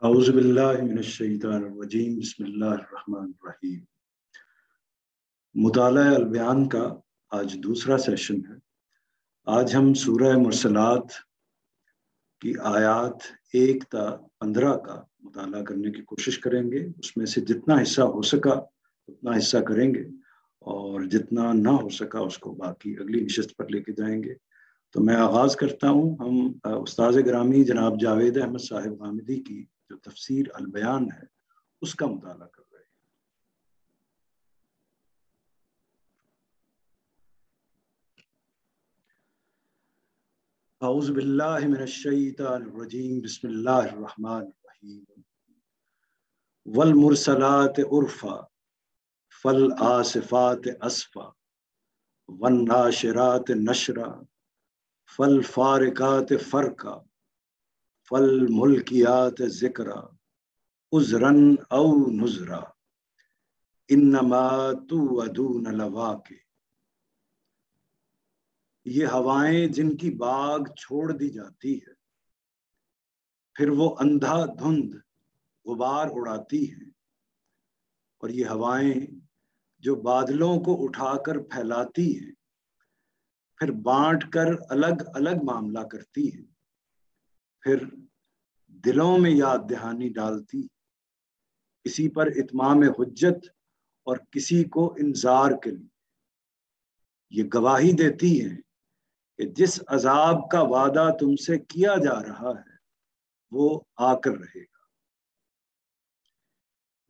اعوذ باللہ من الشیطان الرجیم بسم اللہ الرحمن الرحیم۔ مطالعہ البیان کا آج دوسرا سیشن ہے۔ آج ہم سورہ مرسلات کی آیات 1 تا 15 کا مطالعہ کرنے کی کوشش کریں گے۔ اس میں سے جتنا حصہ ہو سکا اتنا حصہ کریں گے، اور جتنا نہ ہو سکا اس کو باقی اگلی نشست پر لے کے جائیں گے۔ تو میں آغاز کرتا ہوں۔ ہم استاذ گرامی جناب جاوید احمد صاحب غامدی کی جو تفسیر البیان ہے اس کا مطالعہ کر رہے ہیں۔ اعوذ باللہ من الشیطان الرجیم بسم اللہ الرحمن الرحیم۔ والمرسلات عرفا فالآصفات اسفا والناشرات نشرا فالفارقات فرقا فالملکیات ذکرا عذرا او نذرا انما توعدون لواقع۔ یہ ہوائیں جن کی باغ چھوڑ دی جاتی ہے، پھر وہ اندھا دھند غبار اڑاتی ہیں، اور یہ ہوائیں جو بادلوں کو اٹھا کر پھیلاتی ہیں پھر بانٹ کر الگ الگ معاملہ کرتی ہیں، پھر دلوں میں یاد دہانی ڈالتی، کسی پر اتمام حجت اور کسی کو انذار کے لیے۔ یہ گواہی دیتی ہیں کہ جس عذاب کا وعدہ تم سے کیا جا رہا ہے وہ آ کر رہے گا۔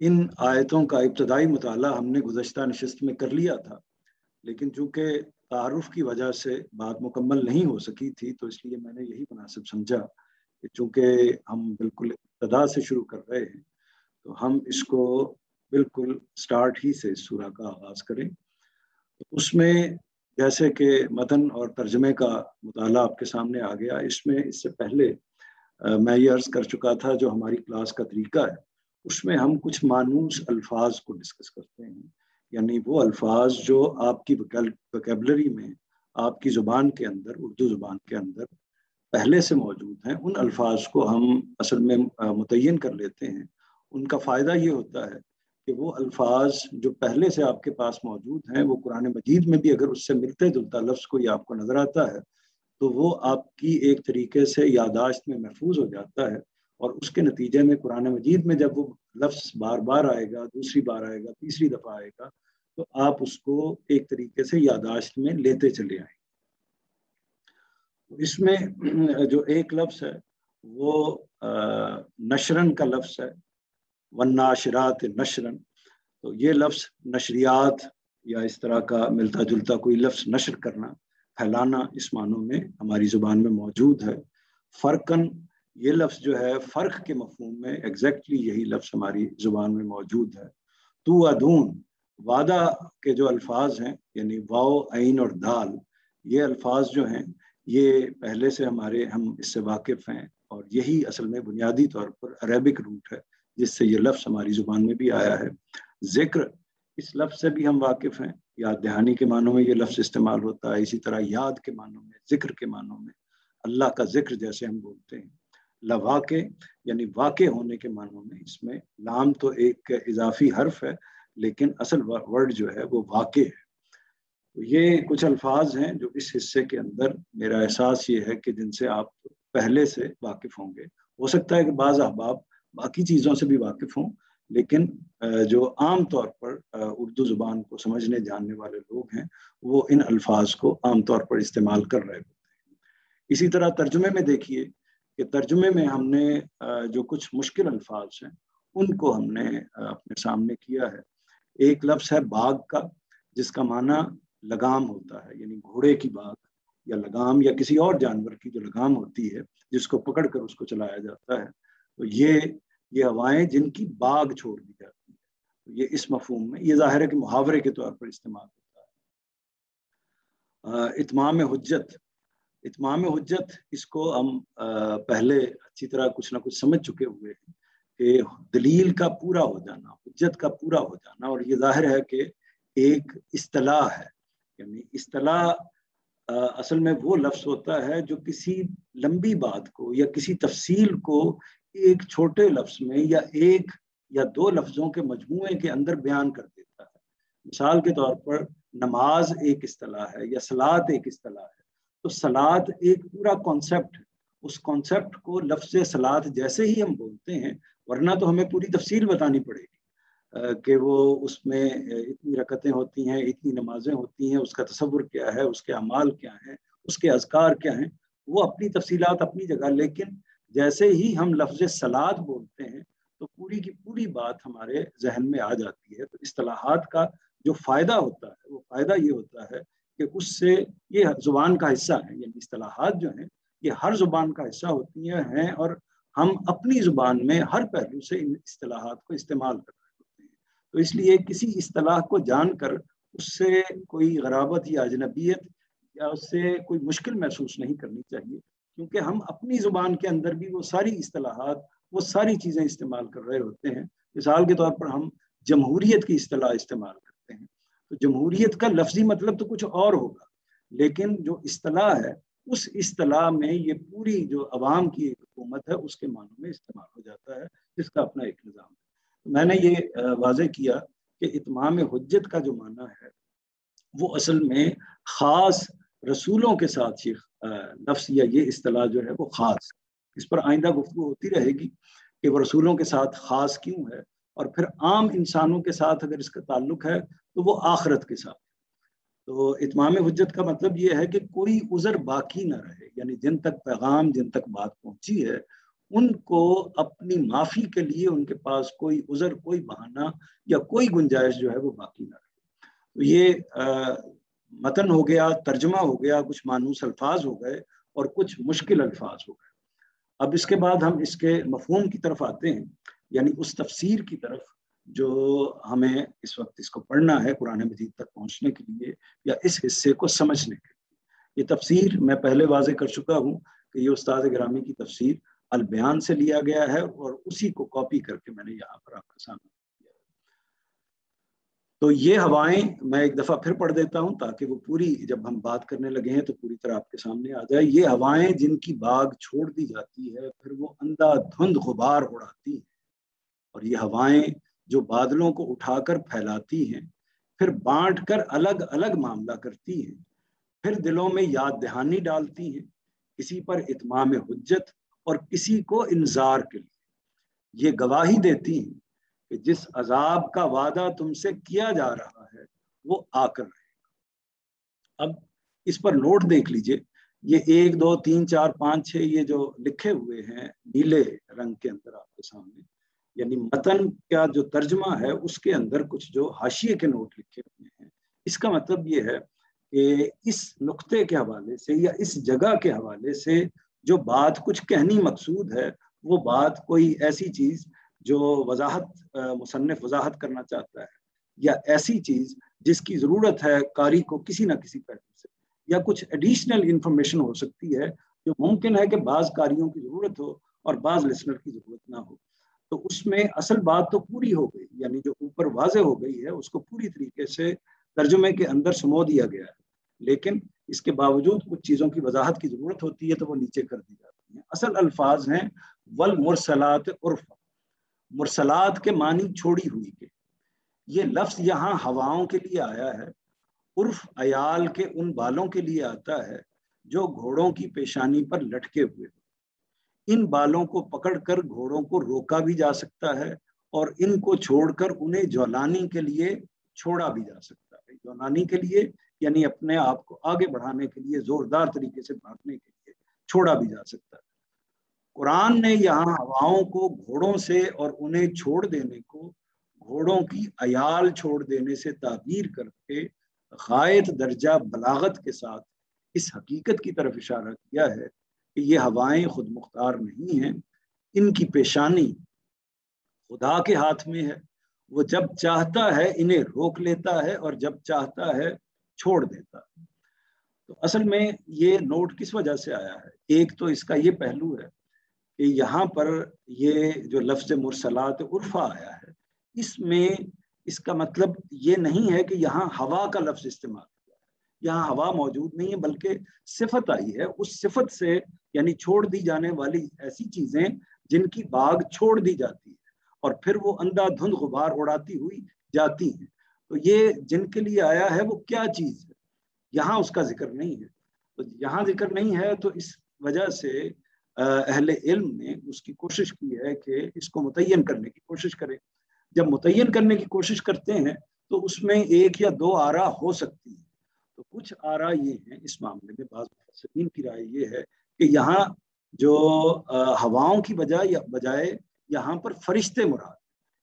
ان آیتوں کا ابتدائی مطالعہ ہم نے گزشتہ نشست میں کر لیا تھا، لیکن چونکہ تعارف کی وجہ سے بات مکمل نہیں ہو سکی تھی تو اس لیے میں نے یہی مناسب سمجھا کہ چونکہ ہم بالکل ابتدا سے شروع کر رہے ہیں تو ہم اس کو بالکل سٹارٹ ہی سے اس سورہ کا آغاز کریں۔ اس میں جیسے کہ متن اور ترجمے کا مطالعہ آپ کے سامنے آ گیا، اس میں اس سے پہلے میں یہ عرض کر چکا تھا جو ہماری کلاس کا طریقہ ہے اس میں ہم کچھ مانوس الفاظ کو ڈسکس کرتے ہیں، یعنی وہ الفاظ جو آپ کی وکیبلری میں، آپ کی زبان کے اندر، اردو زبان کے اندر پہلے سے موجود ہیں، ان الفاظ کو ہم اصل میں متعین کر لیتے ہیں۔ ان کا فائدہ یہ ہوتا ہے کہ وہ الفاظ جو پہلے سے آپ کے پاس موجود ہیں وہ قرآن مجید میں بھی اگر اس سے ملتے جلتا لفظ کوئی آپ کو نظر آتا ہے تو وہ آپ کی ایک طریقے سے یادداشت میں محفوظ ہو جاتا ہے، اور اس کے نتیجے میں قرآن مجید میں جب وہ لفظ بار بار آئے گا، دوسری بار آئے گا، تیسری دفعہ آئے گا، تو آپ اس کو ایک طریقے سے یادداشت میں لیتے چلے آئیں۔ اس میں جو ایک لفظ ہے وہ نشرن کا لفظ ہے، والناشرات نشرن۔ تو یہ لفظ نشریات یا اس طرح کا ملتا جلتا کوئی لفظ نشر کرنا، پھیلانا، اس معنوں میں ہماری زبان میں موجود ہے۔ فرقن یہ لفظ جو ہے فرق کے مفہوم میں ایگزیکٹلی یہی لفظ ہماری زبان میں موجود ہے۔ توعدون وعدہ کے جو الفاظ ہیں یعنی واو، عین اور دال، یہ الفاظ جو ہیں یہ پہلے سے ہم اس سے واقف ہیں، اور یہی اصل میں بنیادی طور پر عربک روٹ ہے جس سے یہ لفظ ہماری زبان میں بھی آیا ہے۔ ذکر اس لفظ سے بھی ہم واقف ہیں، یاد دہانی کے معنوں میں یہ لفظ استعمال ہوتا ہے، اسی طرح یاد کے معنوں میں، ذکر کے معنوں میں، اللہ کا ذکر جیسے ہم بولتے ہیں۔ لواقع یعنی واقع ہونے کے معنوں میں، اس میں لام تو ایک اضافی حرف ہے لیکن اصل ورڈ جو ہے وہ واقع ہے۔ تو یہ کچھ الفاظ ہیں جو اس حصے کے اندر میرا احساس یہ ہے کہ جن سے آپ پہلے سے واقف ہوں گے۔ ہو سکتا ہے کہ بعض احباب باقی چیزوں سے بھی واقف ہوں، لیکن جو عام طور پر اردو زبان کو سمجھنے جاننے والے لوگ ہیں وہ ان الفاظ کو عام طور پر استعمال کر رہے ہوتے ہیں۔ اسی طرح ترجمے میں دیکھیے کہ ترجمے میں ہم نے جو کچھ مشکل الفاظ ہیں ان کو ہم نے اپنے سامنے کیا ہے۔ ایک لفظ ہے باغ کا، جس کا معنی لگام ہوتا ہے، یعنی گھوڑے کی باغ یا لگام، یا کسی اور جانور کی جو لگام ہوتی ہے جس کو پکڑ کر اس کو چلایا جاتا ہے۔ تو یہ ہوائیں جن کی باغ چھوڑ دی جاتی ہے، یہ اس مفہوم میں، یہ ظاہر ہے کہ محاورے کے طور پر استعمال ہوتا ہے۔ اتمام حجت، اتمام حجت اس کو ہم پہلے اچھی طرح کچھ نہ کچھ سمجھ چکے ہوئے ہیں کہ دلیل کا پورا ہو جانا، حجت کا پورا ہو جانا، اور یہ ظاہر ہے کہ ایک اصطلاح ہے، یعنی اصطلاح اصل میں وہ لفظ ہوتا ہے جو کسی لمبی بات کو یا کسی تفصیل کو ایک چھوٹے لفظ میں یا ایک یا دو لفظوں کے مجموعے کے اندر بیان کر دیتا ہے. مثال کے طور پر نماز ایک اصطلاح ہے یا صلاۃ ایک اصطلاح ہے. تو صلاۃ ایک پورا کانسیپٹ ہے. اس کانسیپٹ کو لفظ صلاۃ جیسے ہی ہم بولتے ہیں، ورنہ تو ہمیں پوری تفصیل بتانی پڑے گی کہ وہ اس میں اتنی رکعتیں ہوتی ہیں، اتنی نمازیں ہوتی ہیں، اس کا تصور کیا ہے، اس کے اعمال کیا ہیں، اس کے اذکار کیا ہیں، وہ اپنی تفصیلات اپنی جگہ. لیکن جیسے ہی ہم لفظ صلاۃ بولتے ہیں تو پوری کی پوری بات ہمارے ذہن میں آ جاتی ہے. تو اصطلاحات کا جو فائدہ ہوتا ہے وہ فائدہ یہ ہوتا ہے کہ اس سے یہ زبان کا حصہ ہے. یعنی اصطلاحات جو ہیں یہ ہر زبان کا حصہ ہوتی ہیں اور ہم اپنی زبان میں ہر پہلو سے ان اصطلاحات کو استعمال کر رہے ہوتے ہیں. تو اس لیے کسی اصطلاح کو جان کر اس سے کوئی غرابت یا اجنبیت یا اس سے کوئی مشکل محسوس نہیں کرنی چاہیے، کیونکہ ہم اپنی زبان کے اندر بھی وہ ساری اصطلاحات، وہ ساری چیزیں استعمال کر رہے ہوتے ہیں. مثال کے طور پر ہم جمہوریت کی اصطلاح استعمال کرتے ہیں. تو جمہوریت کا لفظی مطلب تو کچھ اور ہوگا، لیکن جو اصطلاح ہے اس اصطلاح میں یہ پوری جو عوام کی ایک حکومت ہے اس کے معنوں میں استعمال ہو جاتا ہے، جس کا اپنا ایک نظام ہے. میں نے یہ واضح کیا کہ اتمام حجت کا جو معنی ہے وہ اصل میں خاص رسولوں کے ساتھ یہ لفظ یا یہ اصطلاح جو ہے وہ خاص. اس پر آئندہ گفتگو ہوتی رہے گی کہ وہ رسولوں کے ساتھ خاص کیوں ہے، اور پھر عام انسانوں کے ساتھ اگر اس کا تعلق ہے تو وہ آخرت کے ساتھ. تو اتمام حجت کا مطلب یہ ہے کہ کوئی عذر باقی نہ رہے، یعنی جن تک پیغام، جن تک بات پہنچی ہے ان کو اپنی معافی کے لیے ان کے پاس کوئی عذر، کوئی بہانہ یا کوئی گنجائش جو ہے وہ باقی نہ رہے. تو یہ متن ہو گیا، ترجمہ ہو گیا، کچھ مانوس الفاظ ہو گئے اور کچھ مشکل الفاظ ہو گئے. اب اس کے بعد ہم اس کے مفہوم کی طرف آتے ہیں، یعنی اس تفسیر کی طرف جو ہمیں اس وقت اس کو پڑھنا ہے قرآن مجید تک پہنچنے کے لیے یا اس حصے کو سمجھنے کے لیے. یہ تفسیر میں پہلے واضح کر چکا ہوں کہ یہ استاد گرامی کی تفسیر البیان سے لیا گیا ہے اور اسی کو کاپی کر کے میں نے یہاں پر آپ کے سامنے. تو یہ ہوائیں میں ایک دفعہ پھر پڑھ دیتا ہوں تاکہ وہ پوری، جب ہم بات کرنے لگے ہیں تو پوری طرح آپ کے سامنے آ جائے. یہ ہوائیں جن کی باغ چھوڑ دی جاتی ہے پھر وہ اندھا دھند غبار اڑاتی ہیں، اور یہ ہوائیں جو بادلوں کو اٹھا کر پھیلاتی ہیں پھر بانٹ کر الگ الگ معاملہ کرتی ہیں، پھر دلوں میں یاد دہانی ڈالتی ہیں، کسی پر اتمام حجت اور کسی کو انذار کے لیے. یہ گواہی دیتی ہیں کہ جس عذاب کا وعدہ تم سے کیا جا رہا ہے وہ آ کر رہے گا. اب اس پر نوٹ دیکھ لیجئے، یہ 1 2 3 4 5 6 یہ جو لکھے ہوئے ہیں نیلے رنگ کے اندر آپ کے سامنے، یعنی متن کا جو ترجمہ ہے اس کے اندر کچھ جو حاشیے کے نوٹ لکھے ہوئے ہیں. اس کا مطلب یہ ہے کہ اس نقطے کے حوالے سے یا اس جگہ کے حوالے سے جو بات کچھ کہنی مقصود ہے وہ بات کوئی ایسی چیز جو وضاحت، مصنف وضاحت کرنا چاہتا ہے، یا ایسی چیز جس کی ضرورت ہے قاری کو کسی نہ کسی پہلو سے، یا کچھ ایڈیشنل انفارمیشن ہو سکتی ہے جو ممکن ہے کہ بعض قاریوں کی ضرورت ہو اور بعض لسنر کی ضرورت نہ ہو. تو اس میں اصل بات تو پوری ہو گئی، یعنی جو اوپر واضح ہو گئی ہے اس کو پوری طریقے سے ترجمے کے اندر سمو دیا گیا ہے، لیکن اس کے باوجود کچھ چیزوں کی وضاحت کی ضرورت ہوتی ہے تو وہ نیچے کر دی جاتی ہیں. اصل الفاظ ہیں والمرسلات عرفا. مرسلات کے معنی چھوڑی ہوئی کے. یہ لفظ یہاں ہواؤں کے لیے آیا ہے، عرف عیال کے ان بالوں کے لیے آتا ہے جو گھوڑوں کی پیشانی پر لٹکے ہوئے. ان بالوں کو پکڑ کر گھوڑوں کو روکا بھی جا سکتا ہے اور ان کو چھوڑ کر انہیں جولانی کے لیے چھوڑا بھی جا سکتا ہے. جولانی کے لیے یعنی اپنے آپ کو آگے بڑھانے کے لیے، زوردار طریقے سے بھاگنے کے لیے چھوڑا بھی جا سکتا ہے. قرآن نے یہاں ہواؤں کو گھوڑوں سے اور انہیں چھوڑ دینے کو گھوڑوں کی عیال چھوڑ دینے سے تعبیر کر کے غائط درجہ بلاغت کے ساتھ اس حقیقت کی طرف اشارہ کیا ہے کہ یہ ہوائیں خود مختار نہیں ہیں، ان کی پیشانی خدا کے ہاتھ میں ہے. وہ جب چاہتا ہے انہیں روک لیتا ہے اور جب چاہتا ہے چھوڑ دیتا ہے. تو اصل میں یہ نوٹ کس وجہ سے آیا ہے؟ ایک تو اس کا یہ پہلو ہے کہ یہاں پر یہ جو لفظ مرسلات عرفا آیا ہے اس میں اس کا مطلب یہ نہیں ہے کہ یہاں ہوا کا لفظ استعمال ہوا ہے. یہاں ہوا موجود نہیں ہے بلکہ صفت آئی ہے. اس صفت سے یعنی چھوڑ دی جانے والی ایسی چیزیں جن کی باغ چھوڑ دی جاتی ہے اور پھر وہ اندھا دھند غبار اڑاتی ہوئی جاتی ہیں. تو یہ جن کے لیے آیا ہے وہ کیا چیز ہے, یہاں اس کا ذکر نہیں ہے. تو یہاں ذکر نہیں ہے تو اس وجہ سے اہل علم نے اس کی کوشش کی ہے کہ اس کو متعین کرنے کی کوشش کریں. جب متعین کرنے کی کوشش کرتے ہیں تو اس میں ایک یا دو آرا ہو سکتی ہیں. تو کچھ آرا یہ ہیں اس معاملے میں, بعض مفسرین کی رائے یہ ہے کہ یہاں جو ہواؤں کی بجائے یہاں پر فرشتے مراد,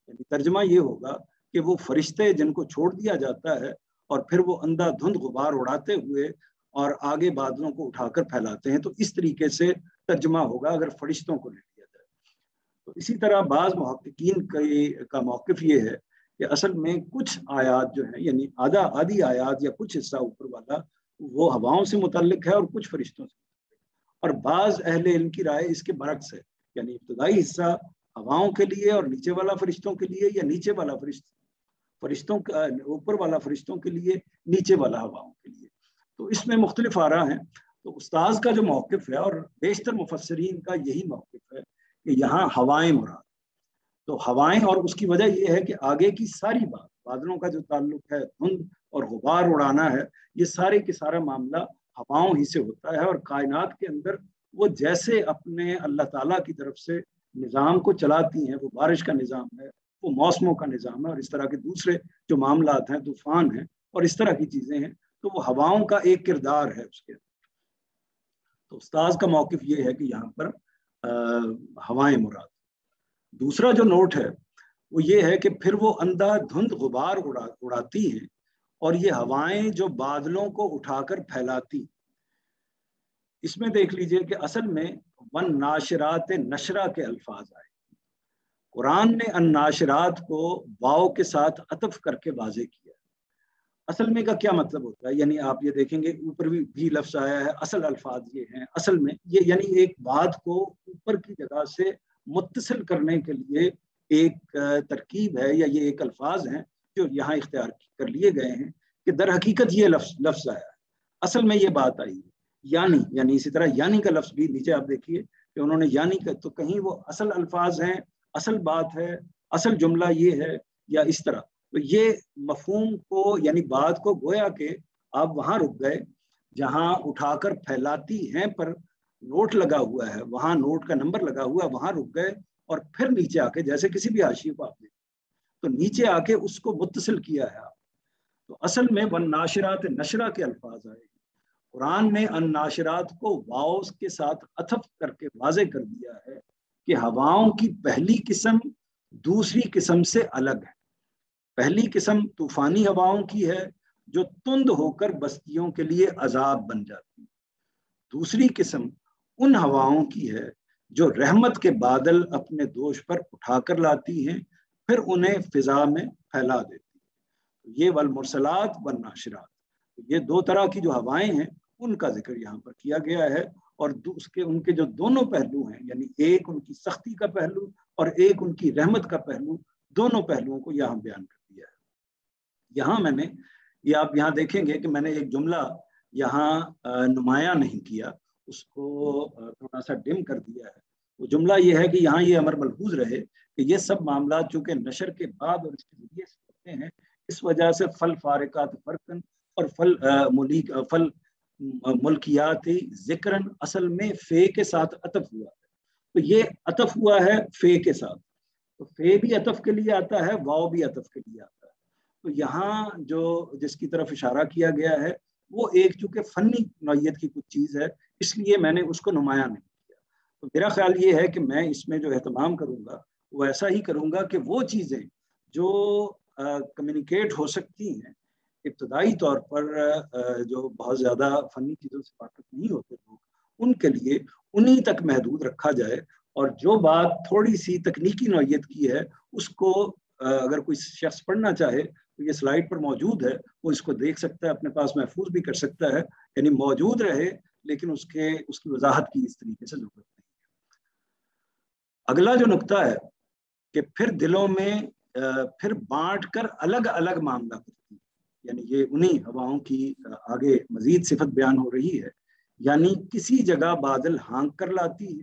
یعنی ترجمہ یہ ہوگا کہ وہ فرشتے جن کو چھوڑ دیا جاتا ہے اور پھر وہ اندھا دھند غبار اڑاتے ہوئے اور آگے بادلوں کو اٹھا کر پھیلاتے ہیں. تو اس طریقے سے ترجمہ ہوگا اگر فرشتوں کو لے لیا جائے. تو اسی طرح بعض محققین کا موقف یہ ہے کہ اصل میں کچھ آیات جو ہیں, یعنی آدھی آیات یا کچھ حصہ اوپر والا وہ ہواؤں سے متعلق ہے اور کچھ فرشتوں سے متعلق ہے. اور بعض اہل علم کی رائے اس کے برعکس ہے, یعنی ابتدائی حصہ ہواؤں کے لیے اور نیچے والا فرشتوں کے لیے, یا نیچے والا فرشتوں کا اوپر والا فرشتوں کے لیے, نیچے والا ہواؤں کے لیے. تو اس میں مختلف آرا ہیں. تو استاذ کا جو موقف ہے اور بیشتر مفسرین کا یہی موقف ہے کہ یہاں ہوائیں مراد. تو ہوائیں, اور اس کی وجہ یہ ہے کہ آگے کی ساری بات, بادلوں کا جو تعلق ہے, دھند اور غبار اڑانا ہے, یہ سارے کے سارا معاملہ ہواؤں ہی سے ہوتا ہے. اور کائنات کے اندر وہ جیسے اپنے اللہ تعالیٰ کی طرف سے نظام کو چلاتی ہیں, وہ بارش کا نظام ہے, وہ موسموں کا نظام ہے, اور اس طرح کے دوسرے جو معاملات ہیں, طوفان ہیں اور اس طرح کی چیزیں ہیں, تو وہ ہواؤں کا ایک کردار ہے اس کے. تو استاذ کا موقف یہ ہے کہ یہاں پر ہوائیں مراد. دوسرا جو نوٹ ہے وہ یہ ہے کہ پھر وہ اندھا دھند غبار اڑاتی ہیں اور یہ ہوائیں جو بادلوں کو اٹھا کر پھیلاتی. اس میں دیکھ لیجئے کہ اصل میں والناشرات نشرہ کے الفاظ آئے. قرآن نے الناشرات کو واو کے ساتھ عطف کر کے واضح کیا. اصل میں کا کیا مطلب ہوتا ہے, یعنی آپ یہ دیکھیں گے اوپر بھی لفظ آیا ہے, اصل الفاظ یہ ہیں. اصل میں یہ یعنی ایک بات کو اوپر کی جگہ سے متصل کرنے کے لیے ایک ترکیب ہے, یا یہ ایک الفاظ ہیں جو یہاں اختیار کر لیے گئے ہیں کہ در حقیقت یہ لفظ آیا ہے. اصل میں یہ بات آئی ہے. یعنی اسی طرح یعنی کا لفظ بھی نیچے آپ دیکھیے کہ انہوں نے یعنی کا, تو کہیں وہ اصل الفاظ ہیں, اصل بات ہے, اصل جملہ یہ ہے, یا اس طرح. تو یہ مفہوم کو, یعنی بات کو گویا کہ آپ وہاں رک گئے جہاں اٹھا کر پھیلاتی ہیں پر نوٹ لگا ہوا ہے, وہاں نوٹ کا نمبر لگا ہوا ہے, وہاں رک گئے اور پھر نیچے آ کے, جیسے کسی بھی حاشیے کو آپ دیکھیں تو نیچے آ کے اس کو متصل کیا ہے آپ. تو اصل میں والناشرات نشرہ کے الفاظ آئے. قرآن نے الناشرات کو واؤ کے ساتھ عطف کر کے واضح کر دیا ہے کہ ہواؤں کی پہلی قسم دوسری قسم سے الگ ہے. پہلی قسم طوفانی ہواؤں کی ہے جو تند ہو کر بستیوں کے لیے عذاب بن جاتی. دوسری قسم ان ہواؤں کی ہے جو رحمت کے بادل اپنے دوش پر اٹھا کر لاتی ہیں, پھر انہیں فضا میں پھیلا دیتی. یہ والمرسلات والناشرات, یہ دو طرح کی جو ہوائیں ہیں ان کا ذکر یہاں پر کیا گیا ہے. اور ان کے جو دونوں پہلو ہیں, یعنی ایک ان کی سختی کا پہلو اور ایک ان کی رحمت کا پہلو, دونوں پہلوؤں کو یہاں بیان کر دیا ہے. یہاں میں نے یہ آپ یہاں دیکھیں گے کہ میں نے ایک جملہ یہاں نمایاں نہیں کیا, اس کو تھوڑا سا ڈم کر دیا ہے. وہ جملہ یہ ہے کہ یہاں یہ امر ملحوظ رہے کہ یہ سب معاملات چونکہ نشر کے بعد اور اس کے ذریعے سے ہوتے ہیں, اس وجہ سے فل فارقات فرقن اور فل ملکیات ذکرن اصل میں فے کے ساتھ عطف ہوا ہے. تو یہ عطف ہوا ہے فے کے ساتھ, تو فے بھی عطف کے لیے آتا ہے, واو بھی عطف کے لیے آتا ہے. تو یہاں جو جس کی طرف اشارہ کیا گیا ہے وہ ایک چونکہ فنی نوعیت کی کچھ چیز ہے, اس لیے میں نے اس کو نمایاں نہیں کیا. تو میرا خیال یہ ہے کہ میں اس میں جو اہتمام کروں گا وہ ایسا ہی کروں گا کہ وہ چیزیں جو کمیونیکیٹ ہو سکتی ہیں ابتدائی طور پر, جو بہت زیادہ فنی چیزوں سے واقف نہیں ہوتے لوگ, ان کے لیے انہی تک محدود رکھا جائے, اور جو بات تھوڑی سی تکنیکی نوعیت کی ہے اس کو اگر کوئی شخص پڑھنا چاہے تو یہ سلائیڈ پر موجود ہے, وہ اس کو دیکھ سکتا ہے, اپنے پاس محفوظ بھی کر سکتا ہے, یعنی موجود رہے لیکن اس کی وضاحت کی اس طریقے سے ضرورت نہیں ہے. اگلا جو نقطہ ہے کہ پھر دلوں میں پھر بانٹ کر الگ الگ معاملہ کرتی ہے, یعنی یہ انہی ہواؤں کی آگے مزید صفت بیان ہو رہی ہے. یعنی کسی جگہ بادل ہانک کر لاتی ہے,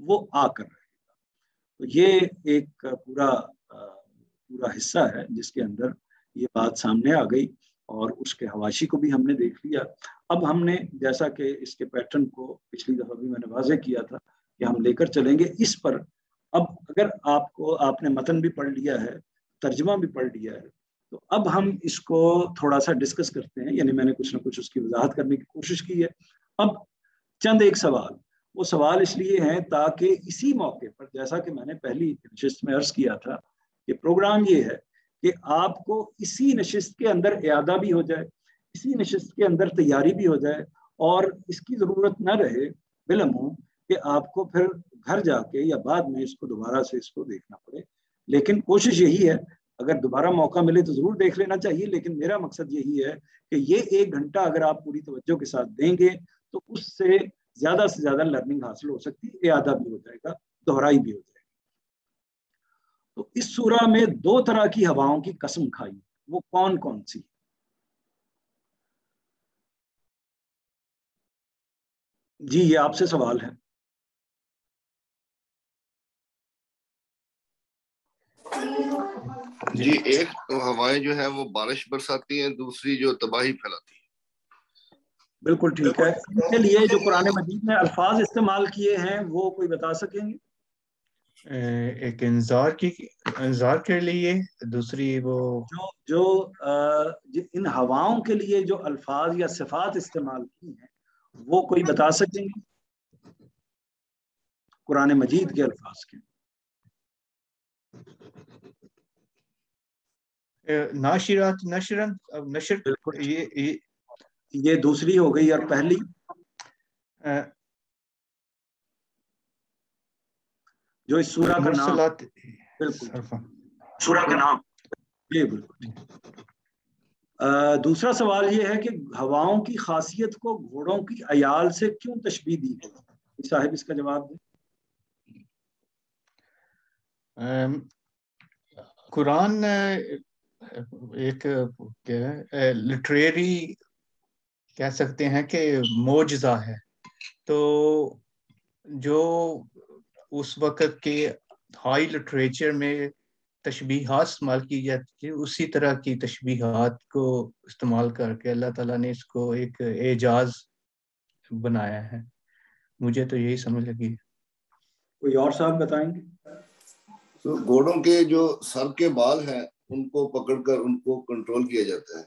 وہ آ کر رہے گا. تو یہ ایک پورا حصہ ہے جس کے اندر یہ بات سامنے آ گئی اور اس کے حواشی کو بھی ہم نے دیکھ لیا. اب ہم نے جیسا کہ اس کے پیٹرن کو پچھلی دفعہ بھی میں نے واضح کیا تھا کہ ہم لے کر چلیں گے اس پر. اب اگر آپ نے متن بھی پڑھ لیا ہے, ترجمہ بھی پڑھ لیا ہے, تو اب ہم اس کو تھوڑا سا ڈسکس کرتے ہیں. یعنی میں نے کچھ نہ کچھ اس کی وضاحت کرنے کی کوشش کی ہے. اب چند ایک سوال, وہ سوال اس لیے ہیں تاکہ اسی موقع پر, جیسا کہ میں نے پہلی نشست میں عرض کیا تھا کہ پروگرام یہ ہے کہ آپ کو اسی نشست کے اندر اعادہ بھی ہو جائے, اسی نشست کے اندر تیاری بھی ہو جائے, اور اس کی ضرورت نہ رہے بالعموم کہ آپ کو پھر گھر جا کے یا بعد میں اس کو دوبارہ سے اس کو دیکھنا پڑے. لیکن کوشش یہی ہے, اگر دوبارہ موقع ملے تو ضرور دیکھ لینا چاہیے, لیکن میرا مقصد یہی ہے کہ یہ 1 گھنٹہ اگر آپ پوری توجہ کے ساتھ دیں گے تو اس سے زیادہ لرننگ حاصل ہو سکتی ہے, اعادہ بھی ہو جائے گا, دہرائی بھی ہو جائے گی. تو اس سورہ میں 2 طرح کی ہواؤں کی قسم کھائی, وہ کون کون سی؟ جی یہ آپ سے سوال ہے. جی ایک ہوائیں جو ہیں وہ بارش برساتی ہیں, دوسری جو تباہی پھیلاتی ہیں. بالکل ٹھیک ہے. ان کے لیے جو قرآن مجید میں الفاظ استعمال کیے ہیں وہ کوئی بتا سکیں گے؟ ایک انذار کے لیے, دوسری وہ جو ان ہواؤں کے لیے جو الفاظ یا صفات استعمال کی ہیں وہ کوئی بتا سکیں گے قرآن مجید کے الفاظ کے؟ ناشرات نشر یہ دوسری ہو گئی, اور پہلی جو اس سورہ کا نام, بالکل سورہ کا نام, یہ بالکل. دوسرا سوال یہ ہے کہ ہواؤں کی خاصیت کو گھوڑوں کی عیال سے کیوں تشبیہ دی گئی؟ صاحب اس کا جواب دیں. قرآن ایک لٹریری کہہ سکتے ہیں کہ معجزہ ہے. تو جو اس وقت کے ہائی لٹریچر میں تشبیہات استعمال کی جاتی ہے, اسی طرح کی تشبیہات کو استعمال کر کے اللہ تعالیٰ نے اس کو ایک اعجاز بنایا ہے. مجھے تو یہی سمجھ لگی. کوئی اور صاحب بتائیں گے؟ تو گھوڑوں کے جو سر کے بال ہیں ان کو پکڑ کر ان کو کنٹرول کیا جاتا ہے,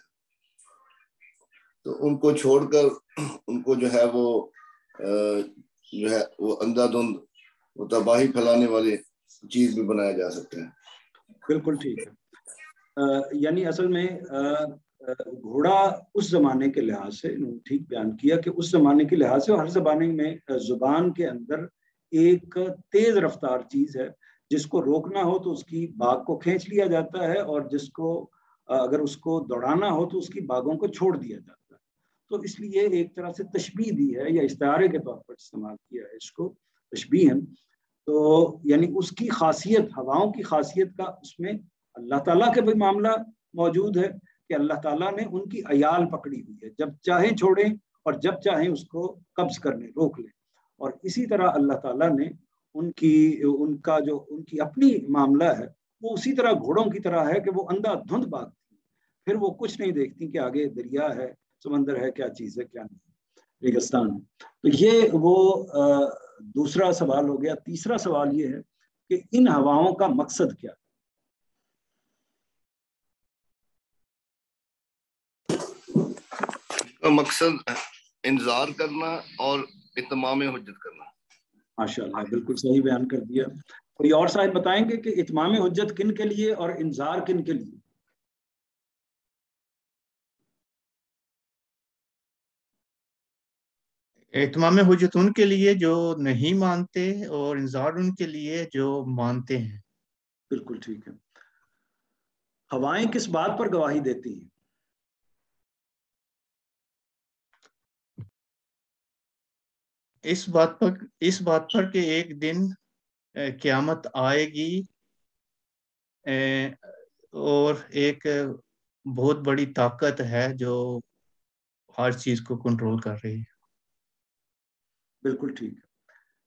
تو ان کو چھوڑ کر ان کو جو ہے وہ اندھا دھند, وہ تباہی پھیلانے والی چیز بھی بنایا جا سکتا ہے. بالکل ٹھیک ہے. یعنی اصل میں گھوڑا اس زمانے کے لحاظ سے ٹھیک بیان کیا کہ اس زمانے کے لحاظ سے ہر زمانے میں زبان کے اندر ایک تیز رفتار چیز ہے, جس کو روکنا ہو تو اس کی باگ کو کھینچ لیا جاتا ہے, اور جس کو اگر اس کو دوڑانا ہو تو اس کی باگوں کو چھوڑ دیا جاتا ہے. تو اس لیے ایک طرح سے تشبیہ دی ہے, یا استعارے کے طور پر استعمال کیا ہے اس کو تشبیہاً. تو یعنی اس کی خاصیت, ہواؤں کی خاصیت کا اس میں اللہ تعالیٰ کے بھی معاملہ موجود ہے کہ اللہ تعالیٰ نے ان کی عیال پکڑی ہوئی ہے, جب چاہیں چھوڑیں اور جب چاہیں اس کو قبض کرنے روک لیں. اور اسی طرح اللہ تعالیٰ نے ان کی اپنی معاملہ ہے وہ اسی طرح گھوڑوں کی طرح ہے کہ وہ اندھا دھند بھاگتی ہیں, پھر وہ کچھ نہیں دیکھتی کہ آگے دریا ہے, سمندر ہے, کیا چیز ہے, کیا نہیں, ریگستان. تو یہ وہ دوسرا سوال ہو گیا. تیسرا سوال یہ ہے کہ ان ہواؤں کا مقصد کیا ہے؟ مقصد انذار کرنا اور اتمام حجت کرنا. ماشاءاللہ, بالکل صحیح بیان کر دیا. کوئی اور صاحب بتائیں گے کہ اتمام حجت کن کے لیے اور انذار کن کے لیے؟ اتمام حجت ان کے لیے جو نہیں مانتے, اور انذار ان کے لیے جو مانتے ہیں. بالکل ٹھیک ہے. ہوائیں کس بات پر گواہی دیتی ہیں؟ اس بات پر کہ ایک دن قیامت آئے گی, اور ایک بہت بڑی طاقت ہے جو ہر چیز کو کنٹرول کر رہی ہے. بالکل ٹھیک ہے.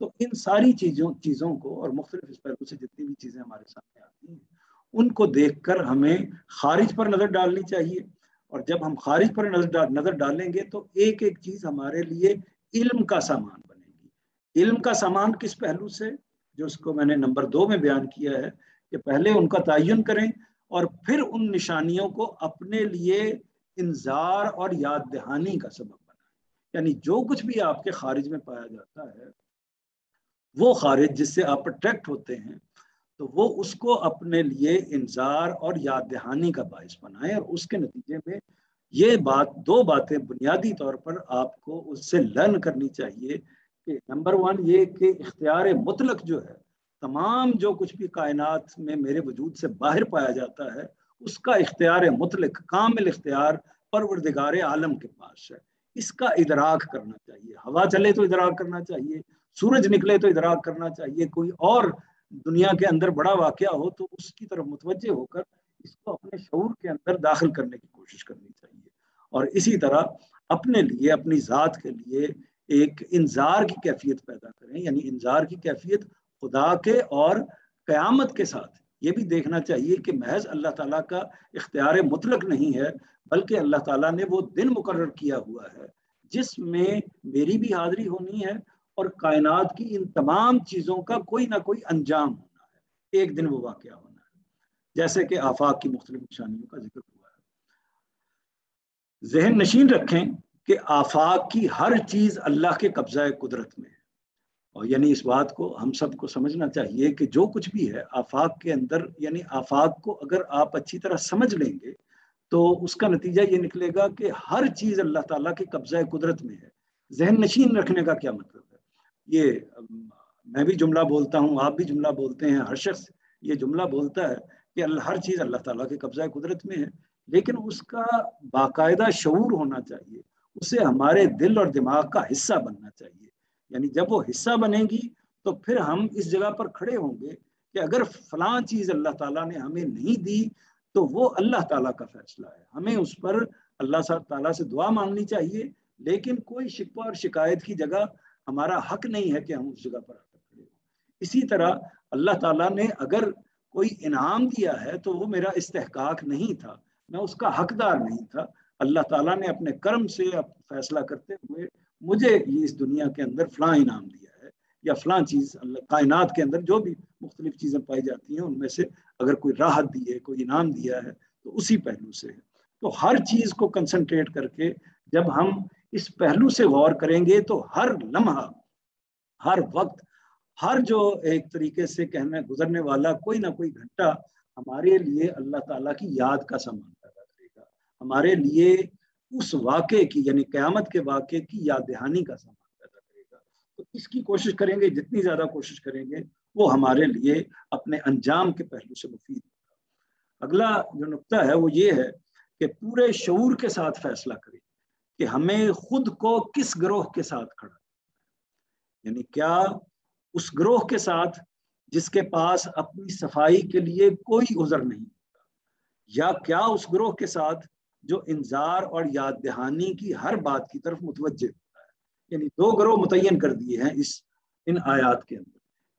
تو ان ساری چیزوں کو اور مختلف اس پہلو سے جتنی بھی چیزیں ہمارے سامنے آتی ہیں ان کو دیکھ کر ہمیں خارج پر نظر ڈالنی چاہیے، اور جب ہم خارج پر نظر ڈالیں گے تو ایک ایک چیز ہمارے لیے علم کا سامان بنے گی۔ علم کا سامان کس پہلو سے، جو اس کو میں نے نمبر 2 میں بیان کیا ہے کہ پہلے ان کا تعین کریں اور پھر ان نشانیوں کو اپنے لیے انذار اور یاد دہانی کا سبب بنائیں۔ یعنی جو کچھ بھی آپ کے خارج میں پایا جاتا ہے، وہ خارج جس سے آپ اٹریکٹ ہوتے ہیں، تو وہ اس کو اپنے لیے انذار اور یاد دہانی کا باعث بنائیں، اور اس کے نتیجے میں یہ دو باتیں بنیادی طور پر آپ کو اس سے لرن کرنی چاہیے کہ نمبر 1 یہ کہ اختیار مطلق جو ہے، تمام جو کچھ بھی کائنات میں میرے وجود سے باہر پایا جاتا ہے، اس کا اختیار مطلق، کامل اختیار پروردگار عالم کے پاس ہے۔ اس کا ادراک کرنا چاہیے۔ ہوا چلے تو ادراک کرنا چاہیے، سورج نکلے تو ادراک کرنا چاہیے، کوئی اور دنیا کے اندر بڑا واقعہ ہو تو اس کی طرف متوجہ ہو کر اس کو اپنے شعور کے اندر داخل کرنے کی کوشش کرنی چاہیے، اور اسی طرح اپنے لیے، اپنی ذات کے لیے ایک انذار کی کیفیت پیدا کریں، یعنی انذار کی کیفیت خدا کے اور قیامت کے ساتھ یہ بھی دیکھنا چاہیے کہ محض اللہ تعالیٰ کا اختیار مطلق نہیں ہے، بلکہ اللہ تعالیٰ نے وہ دن مقرر کیا ہوا ہے جس میں میری بھی حاضری ہونی ہے اور کائنات کی ان تمام چیزوں کا کوئی نہ کوئی انجام ہونا ہے، ایک دن وہ واقعہ ہونا ہے، جیسے کہ آفاق کی مختلف نشانیوں کا ذکر ہوا ہے۔ ذہن نشین رکھیں کہ آفاق کی ہر چیز اللہ کے قبضہ قدرت میں ہے، اور یعنی اس بات کو ہم سب کو سمجھنا چاہیے کہ جو کچھ بھی ہے آفاق کے اندر، یعنی آفاق کو اگر آپ اچھی طرح سمجھ لیں گے تو اس کا نتیجہ یہ نکلے گا کہ ہر چیز اللہ تعالیٰ کے قبضہ قدرت میں ہے۔ ذہن نشین رکھنے کا کیا مطلب ہے؟ یہ میں بھی جملہ بولتا ہوں، آپ بھی جملہ بولتے ہیں، ہر شخص یہ جملہ بولتا ہے کہ ہر چیز اللہ تعالیٰ کے قبضہ قدرت میں ہے، لیکن اس کا باقاعدہ شعور ہونا چاہیے، اسے ہمارے دل اور دماغ کا حصہ بننا چاہیے۔ یعنی جب وہ حصہ بنے گی تو پھر ہم اس جگہ پر کھڑے ہوں گے کہ اگر فلاں چیز اللہ تعالیٰ نے ہمیں نہیں دی تو وہ اللہ تعالیٰ کا فیصلہ ہے، ہمیں اس پر اللہ تعالیٰ سے دعا مانگنی چاہیے، لیکن کوئی شکوہ اور شکایت کی جگہ ہمارا حق نہیں ہے کہ ہم اس جگہ پر آ کر کھڑے ہوں۔ اسی طرح اللہ تعالیٰ نے اگر کوئی انعام دیا ہے تو وہ میرا استحقاق نہیں تھا، میں اس کا حقدار نہیں تھا، اللہ تعالیٰ نے اپنے کرم سے فیصلہ کرتے ہوئے مجھے یہ اس دنیا کے اندر فلاں انعام دیا ہے، یا فلاں چیز اللہ کائنات کے اندر جو بھی مختلف چیزیں پائی جاتی ہیں ان میں سے اگر کوئی راحت دی ہے، کوئی انعام دیا ہے تو اسی پہلو سے ہے۔ تو ہر چیز کو کنسنٹریٹ کر کے جب ہم اس پہلو سے غور کریں گے تو ہر لمحہ، ہر وقت، ہر جو ایک طریقے سے کہنا گزرنے والا کوئی نہ کوئی گھنٹہ ہمارے لیے اللہ تعالیٰ کی یاد کا سامان پیدا کرے گا، ہمارے لیے اس واقعے کی، یعنی قیامت کے واقعے کی یاد دہانی کا سامان پیدا کرے گا۔ تو اس کی کوشش کریں گے، جتنی زیادہ کوشش کریں گے وہ ہمارے لیے اپنے انجام کے پہلو سے مفید ہوگا۔ اگلا جو نقطہ ہے وہ یہ ہے کہ پورے شعور کے ساتھ فیصلہ کریں کہ ہمیں خود کو کس گروہ کے ساتھ کھڑا، یعنی کیا اس گروہ کے ساتھ جس کے پاس اپنی صفائی کے لیے کوئی عذر نہیں ہوتا، یا کیا اس گروہ کے ساتھ جو انذار اور یاد دہانی کی ہر بات کی طرف متوجہ ہوتا ہے۔ یعنی دو گروہ متعین کر دیے ہیں ان آیات کے اندر۔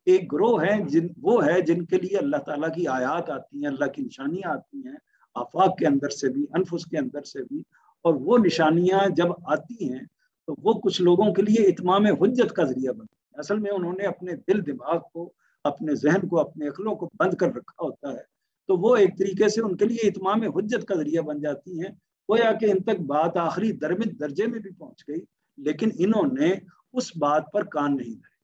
ایک گروہ ہے وہ ہے جن کے لیے اللہ تعالیٰ کی آیات آتی ہیں، اللہ کی نشانیاں آتی ہیں، آفاق کے اندر سے بھی، انفس کے اندر سے بھی، اور وہ نشانیاں جب آتی ہیں تو وہ کچھ لوگوں کے لیے اتمام حجت کا ذریعہ بنتی ہیں۔ اصل میں انہوں نے اپنے دل دماغ کو، اپنے ذہن کو، اپنے عقلوں کو بند کر رکھا ہوتا ہے، تو وہ ایک طریقے سے ان کے لیے اتمام حجت کا ذریعہ بن جاتی ہیں، گویا کہ ان تک بات آخری درجے میں بھی پہنچ گئی لیکن انہوں نے اس بات پر کان نہیں دھرے،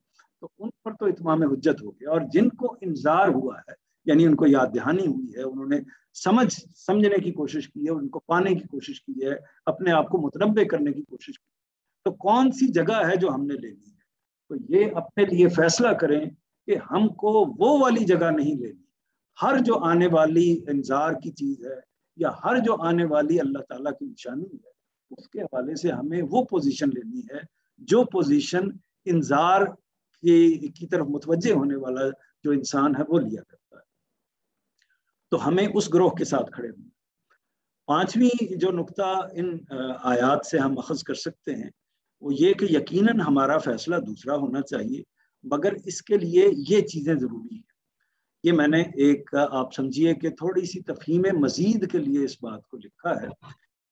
تو ان پر تو اتمام حجت ہو گیا۔ اور جن کو انذار ہوا ہے، یعنی ان کو یاد دہانی ہوئی ہے، انہوں نے سمجھنے کی کوشش کی ہے، ان کو پانے کی کوشش کی ہے، اپنے آپ کو متنبع کرنے کی کوشش کی ہے، تو کون سی جگہ ہے جو ہم نے لینی ہے؟ تو یہ اپنے لیے فیصلہ کریں کہ ہم کو وہ والی جگہ نہیں لینی۔ ہر جو آنے والی انذار کی چیز ہے یا ہر جو آنے والی اللہ تعالیٰ کی نشانی ہے، اس کے حوالے سے ہمیں وہ پوزیشن لینی ہے جو پوزیشن انذار کی طرف متوجہ ہونے والا جو انسان ہے وہ لیا کرتا ہے۔ تو ہمیں اس گروہ کے ساتھ کھڑے ہونا۔ پانچویں جو نقطہ ان آیات سے ہم اخذ کر سکتے ہیں وہ یہ کہ یقیناً ہمارا فیصلہ دوسرا ہونا چاہیے، مگر اس کے لیے یہ چیزیں ضروری ہیں. یہ میں نے ایک آپ سمجھیے کہ تھوڑی سی تفہیم مزید کے لیے اس بات کو لکھا ہے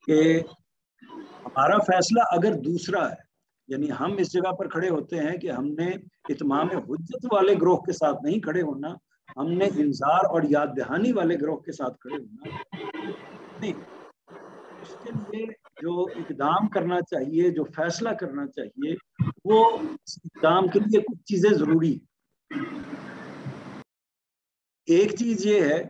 کہ ہمارا فیصلہ اگر دوسرا ہے، یعنی ہم اس جگہ پر کھڑے ہوتے ہیں کہ ہم نے اتمام حجت والے گروہ کے ساتھ نہیں کھڑے ہونا، ہم نے انذار اور یاد دہانی والے گروہ کے ساتھ کھڑے ہونا. نہیں، اس کے لیے جو اقدام کرنا چاہیے، جو فیصلہ کرنا چاہیے، وہ اس اقدام کے لیے کچھ چیزیں ضروری ہیں. ایک چیز یہ ہے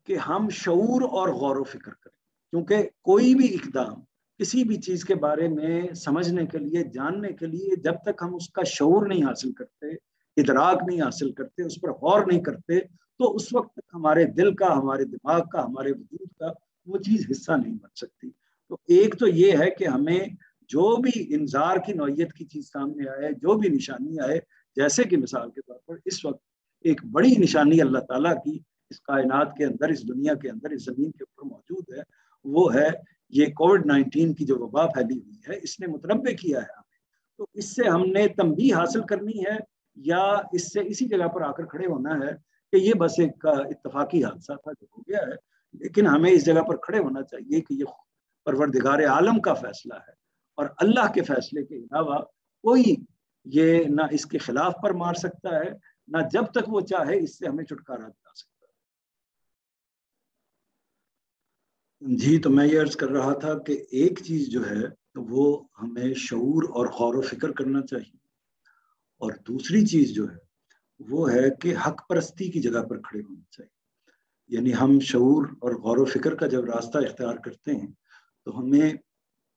کہ ہم شعور اور غور و فکر کریں، کیونکہ کوئی بھی اقدام کسی بھی چیز کے بارے میں سمجھنے کے لیے، جاننے کے لیے، جب تک ہم اس کا شعور نہیں حاصل کرتے، ادراک نہیں حاصل کرتے، اس پر غور نہیں کرتے، تو اس وقت تک ہمارے دل کا، ہمارے دماغ کا، ہمارے وجود کا وہ چیز حصہ نہیں بن سکتی. تو ایک تو یہ ہے کہ ہمیں جو بھی انذار کی نوعیت کی چیز سامنے آئے، جو بھی نشانی آئے، جیسے کہ مثال کے طور پر اس وقت ایک بڑی نشانی اللہ تعالیٰ کی اس کائنات کے اندر، اس دنیا کے اندر، اس زمین کے اوپر موجود ہے، وہ ہے یہ کووڈ-19 کی جو وبا پھیلی ہوئی ہے. اس نے متنبع کیا ہے ہمیں. تو اس سے ہم نے تنبیہ حاصل کرنی ہے، یا اس سے اسی جگہ پر آ کر کھڑے ہونا ہے کہ یہ بس ایک اتفاقی حادثہ تھا جو ہو گیا ہے. لیکن ہمیں اس جگہ پر کھڑے ہونا چاہیے کہ یہ پروردگار عالم کا فیصلہ ہے، اور اللہ کے فیصلے کے علاوہ کوئی یہ نہ اس کے خلاف پر مار سکتا ہے، نہ جب تک وہ چاہے اس سے ہمیں چھٹکارا دلا سکتا ہے. جی، تو میں یہ عرض کر رہا تھا کہ ایک چیز جو ہے وہ ہمیں شعور اور غور و فکر کرنا چاہیے، اور دوسری چیز جو ہے وہ ہے کہ حق پرستی کی جگہ پر کھڑے ہونا چاہیے. یعنی ہم شعور اور غور و فکر کا جب راستہ اختیار کرتے ہیں تو ہمیں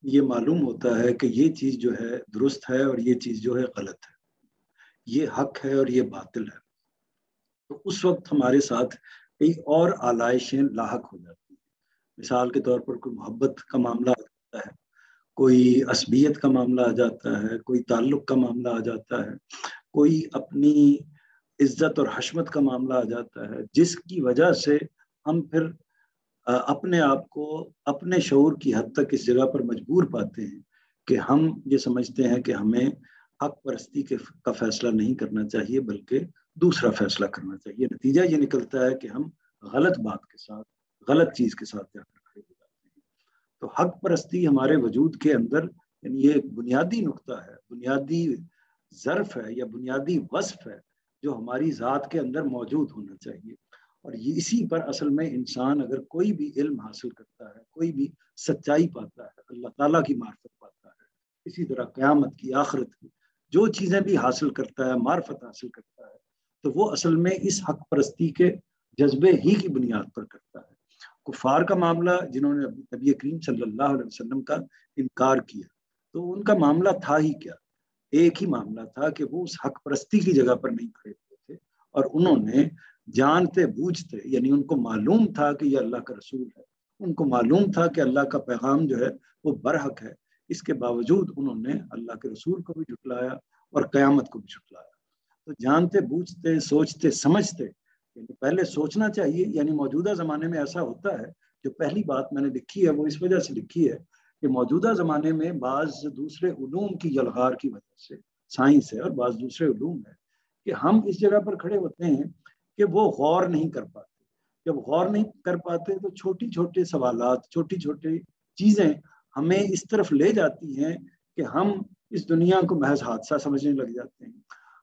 یہ معلوم ہوتا ہے کہ یہ چیز جو ہے درست ہے اور یہ چیز جو ہے غلط ہے، یہ حق ہے اور یہ باطل ہے. تو اس وقت ہمارے ساتھ کئی اور آلائشیں لاحق ہو جاتی ہیں. مثال کے طور پر کوئی محبت کا معاملہ آ جاتا ہے، کوئی عصبیت کا معاملہ آ جاتا ہے، کوئی تعلق کا معاملہ آ جاتا ہے، کوئی اپنی عزت اور حشمت کا معاملہ آ جاتا ہے، جس کی وجہ سے ہم پھر اپنے آپ کو اپنے شعور کی حد تک اس جگہ پر مجبور پاتے ہیں کہ ہم یہ سمجھتے ہیں کہ ہمیں حق پرستی کا فیصلہ نہیں کرنا چاہیے بلکہ دوسرا فیصلہ کرنا چاہیے. نتیجہ یہ نکلتا ہے کہ ہم غلط بات کے ساتھ، غلط چیز کے ساتھ جا کر کھڑے ہو جاتے ہیں. تو حق پرستی ہمارے وجود کے اندر، یعنی یہ ایک بنیادی نقطہ ہے، بنیادی ظرف ہے یا بنیادی وصف ہے جو ہماری ذات کے اندر موجود ہونا چاہیے. اور یہ اسی پر اصل میں انسان اگر کوئی بھی علم حاصل کرتا ہے، کوئی بھی سچائی پاتا ہے، اللہ تعالیٰ کی معرفت پاتا ہے، اسی طرح قیامت کی، آخرت کی جو چیزیں بھی حاصل کرتا ہے، معرفت حاصل کرتا ہے، تو وہ اصل میں اس حق پرستی کے جذبے ہی کی بنیاد پر کرتا ہے. کفار کا معاملہ، جنہوں نے نبی کریم صلی اللہ علیہ وسلم کا انکار کیا، تو ان کا معاملہ تھا ہی کیا؟ ایک ہی معاملہ تھا کہ وہ اس حق پرستی کی جگہ پر نہیں کھڑے ہوئے تھے، اور انہوں نے جانتے بوجھتے، یعنی ان کو معلوم تھا کہ یہ اللہ کا رسول ہے، ان کو معلوم تھا کہ اللہ کا پیغام جو ہے وہ برحق ہے، اس کے باوجود انہوں نے اللہ کے رسول کو بھی جھٹلایا اور قیامت کو بھی جھٹلایا. تو جانتے بوجھتے، سوچتے سمجھتے، یعنی پہلے سوچنا چاہیے. یعنی موجودہ زمانے میں ایسا ہوتا ہے، جو پہلی بات میں نے لکھی ہے وہ اس وجہ سے لکھی ہے کہ موجودہ زمانے میں بعض دوسرے علوم کی یلغار کی وجہ سے، سائنس ہے اور بعض دوسرے علوم ہے، کہ ہم اس جگہ پر کھڑے ہوتے ہیں کہ وہ غور نہیں کر پاتے. جب غور نہیں کر پاتے تو چھوٹی چھوٹے سوالات، چھوٹی چھوٹی چیزیں ہمیں اس طرف لے جاتی ہیں کہ ہم اس دنیا کو محض حادثہ سمجھنے لگ جاتے ہیں.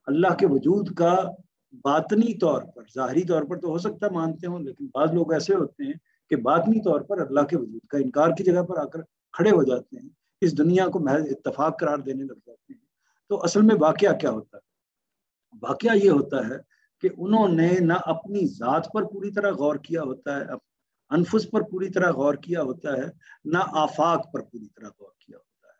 اللہ کے وجود کا باطنی طور پر، ظاہری طور پر تو ہو سکتا ہے مانتے ہوں، لیکن بعض لوگ ایسے ہوتے ہیں کہ باطنی طور پر اللہ کے وجود کا انکار کی جگہ پر آ کر کھڑے ہو جاتے ہیں، اس دنیا کو محض اتفاق قرار دینے لگ جاتے ہیں. تو اصل میں واقعہ کیا ہوتا ہے؟ واقعہ یہ ہوتا ہے کہ انہوں نے نہ اپنی ذات پر پوری طرح غور کیا ہوتا ہے، انفس پر پوری طرح غور کیا ہوتا ہے، نہ آفاق پر پوری طرح غور کیا ہوتا ہے.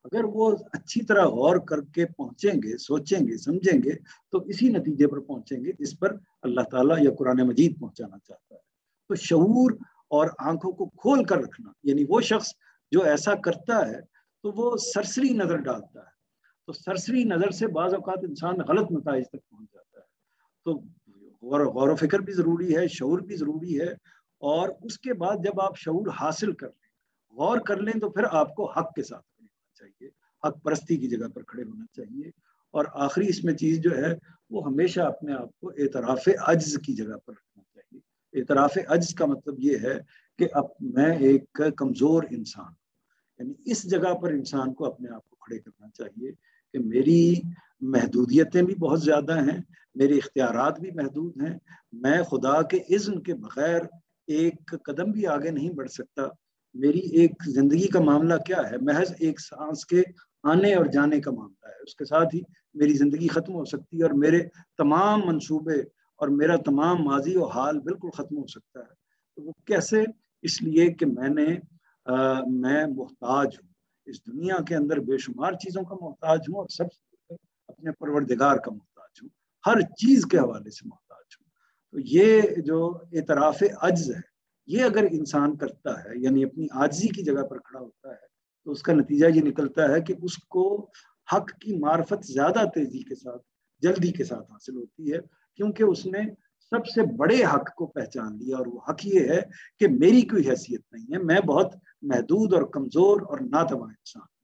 اگر وہ اچھی طرح غور کر کے پہنچیں گے، سوچیں گے، سمجھیں گے، تو اسی نتیجے پر پہنچیں گے جس پر اللہ تعالیٰ یا قرآن مجید پہنچانا چاہتا ہے. تو شعور اور آنکھوں کو کھول کر رکھنا، یعنی وہ شخص جو ایسا کرتا ہے تو وہ سرسری نظر ڈالتا ہے. تو سرسری نظر سے بعض اوقات انسان غلط نتائج تک پہنچ جاتا ہے. تو غور و فکر بھی ضروری ہے، شعور بھی ضروری ہے، اور اس کے بعد جب آپ شعور حاصل کر لیں، غور کر لیں، تو پھر آپ کو حق کے ساتھ کھڑے ہونا چاہیے، حق پرستی کی جگہ پر کھڑے ہونا چاہیے. اور آخری اس میں چیز جو ہے وہ ہمیشہ اپنے آپ کو اعتراف عجز کی جگہ پر رکھنا چاہیے۔ اعتراف عجز کا مطلب یہ ہے کہ اب میں ایک کمزور انسان، یعنی اس جگہ پر انسان کو اپنے آپ کو کھڑے کرنا چاہیے کہ میری محدودیتیں بھی بہت زیادہ ہیں، میرے اختیارات بھی محدود ہیں، میں خدا کے اذن کے بغیر ایک قدم بھی آگے نہیں بڑھ سکتا۔ میری ایک زندگی کا معاملہ کیا ہے؟ محض ایک سانس کے آنے اور جانے کا معاملہ ہے، اس کے ساتھ ہی میری زندگی ختم ہو سکتی ہے اور میرے تمام منصوبے اور میرا تمام ماضی و حال بالکل ختم ہو سکتا ہے۔ تو وہ کیسے؟ اس لیے کہ میں محتاج ہوں، اس دنیا کے اندر بے شمار چیزوں کا محتاج ہوں، اور سب سے اپنے پروردگار کا محتاج ہوں، ہر چیز کے حوالے سے محتاج ہوں۔ تو یہ جو اعتراف عجز ہے، یہ اگر انسان کرتا ہے، یعنی اپنی عاجزی کی جگہ پر کھڑا ہوتا ہے، تو اس کا نتیجہ یہ نکلتا ہے کہ اس کو حق کی معرفت زیادہ تیزی کے ساتھ، جلدی کے ساتھ حاصل ہوتی ہے، کیونکہ اس نے سب سے بڑے حق کو پہچان لیا، اور وہ حق یہ ہے کہ میری کوئی حیثیت نہیں ہے، میں بہت محدود اور کمزور اور ناتواں انسان ہوں۔